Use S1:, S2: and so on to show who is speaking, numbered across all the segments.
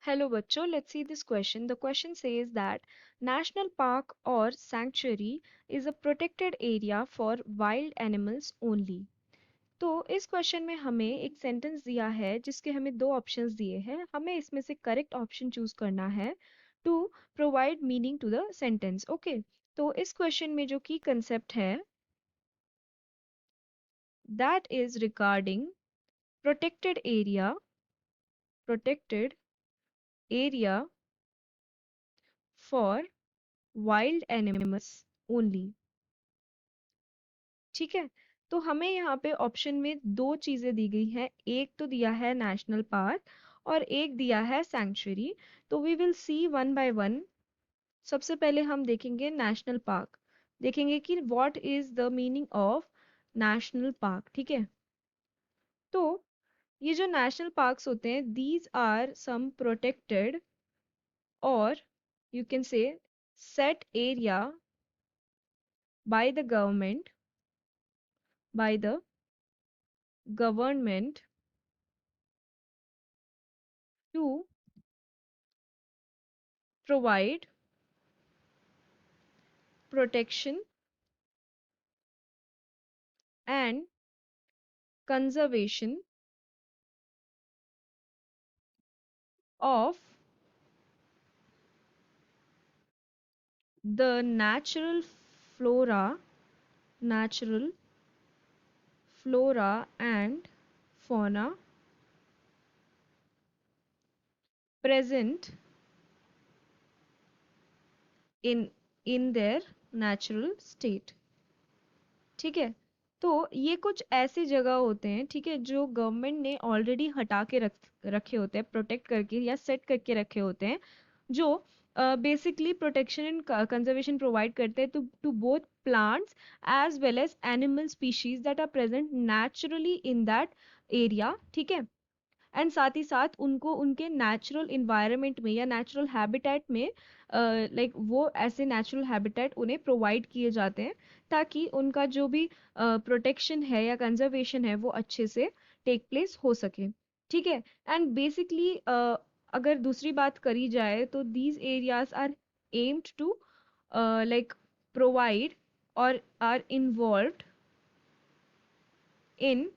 S1: Hello बच्चों, let's see this question. The question says that national park or sanctuary is a protected area for wild animals only. तो इस question में हमें एक sentence दिया है जिसके हमें दो ऑप्शंस दिए हैं. हमें इसमें से करेक्ट ऑप्शन चूज करना है to provide meaning to the sentence. Okay, तो इस क्वेश्चन में जो की कंसेप्ट है that is regarding protected area for wild animals only. ठीक है, तो हमें यहाँ पे ऑप्शन में दो चीजें दी गई हैं. एक तो दिया है नेशनल पार्क और एक दिया है सैंक्चुरी. तो we will see one by one. सबसे पहले हम देखेंगे नेशनल पार्क. देखेंगे कि what is the meaning of national park. ठीक है, तो ये जो नेशनल पार्क्स होते हैं दीज आर सम प्रोटेक्टेड और you can say set area by the government to provide protection and conservation of the flora natural flora and fauna present in their natural state. ठीक है, तो ये कुछ ऐसे जगह होते हैं, ठीक है, जो गवर्नमेंट ने ऑलरेडी हटा के रखे होते हैं, प्रोटेक्ट करके या सेट करके रखे होते हैं, जो basically protection and conservation provide करते हैं to both plants as well as animal species that are present naturally in that area. ठीक है, एंड साथ ही साथ उनको उनके नेचुरल इन्वायरमेंट में या नेचुरल हैबिटेट में लाइक वो ऐसे नेचुरल हैबिटेट उन्हें प्रोवाइड किए जाते हैं ताकि उनका जो भी प्रोटेक्शन है या कंजर्वेशन है वो अच्छे से टेक प्लेस हो सके. ठीक है, एंड बेसिकली अगर दूसरी बात करी जाए तो these areas are aimed to like provide or are involved in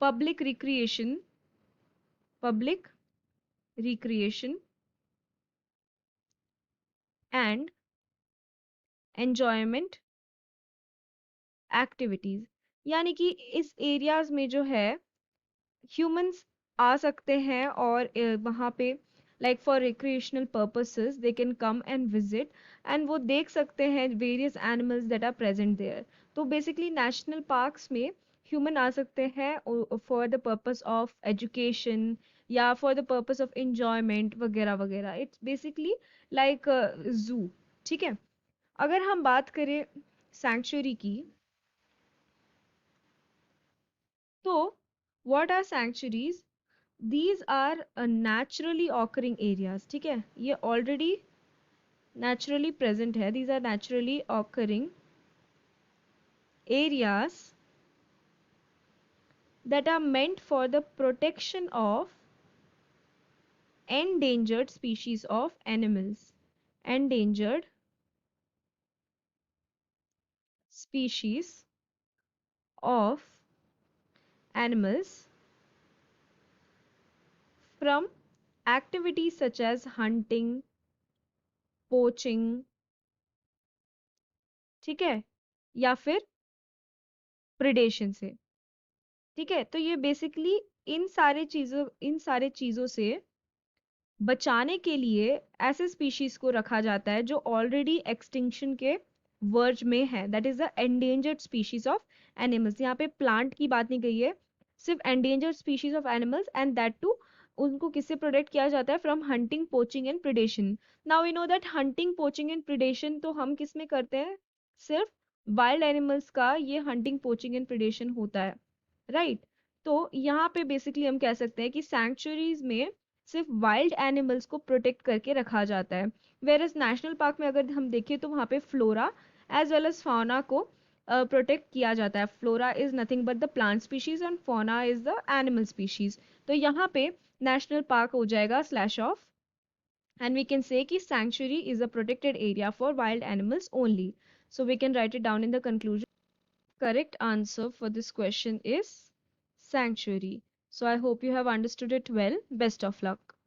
S1: public recreation public recreation and enjoyment activities. यानी कि इस एरियाज में जो है ह्यूमंस आ सकते हैं और वहाँ पे like for recreational purposes they can come and visit and वो देख सकते हैं various animals that are present there. तो बेसिकली नेशनल पार्क्स में ह्यूमन आ सकते हैं for the purpose of education या for the purpose of enjoyment वगैरह वगैरह. इट्स बेसिकली लाइक जू. ठीक है, अगर हम बात करें सैंक्चुरी की तो what are sanctuaries? These are naturally occurring areas. ठीक है, ये ऑलरेडी नेचुरली प्रेजेंट है. These are naturally occurring areas that are meant for the protection of endangered species of animals. Endangered species of animals from activities such as hunting, poaching, ठीक है, या फिर predation से. ठीक है, तो ये बेसिकली इन सारे चीजों से बचाने के लिए ऐसे स्पीशीज को रखा जाता है जो ऑलरेडी एक्सटिंक्शन के वर्ज में है. That is the endangered species of animals. यहाँ पे प्लांट की बात नहीं कही है, सिर्फ endangered species of animals and that too उनको किससे प्रोटेक्ट किया जाता है? From hunting, poaching and predation. Now we know that hunting, poaching and predation तो हम किस में करते हैं? सिर्फ वाइल्ड एनिमल्स का ये हंटिंग, पोचिंग एंड प्रिडेशन होता है, राइट? तो यहाँ पे बेसिकली हम कह सकते हैं कि सैंक्चुरीज में सिर्फ वाइल्ड एनिमल्स को प्रोटेक्ट करके रखा जाता है. वेर एज नेशनल पार्क में अगर हम देखें तो वहाँ पे flora as well as fauna को प्रोटेक्ट किया जाता है. Flora is nothing but the plant species and fauna is the animal species. तो यहाँ पे नेशनल पार्क हो जाएगा slash of, and we can say कि sanctuary is a protected area for wild animals only. So we can write it down in the conclusion. Correct answer for this question is sanctuary. So I hope you have understood it well. Best of luck.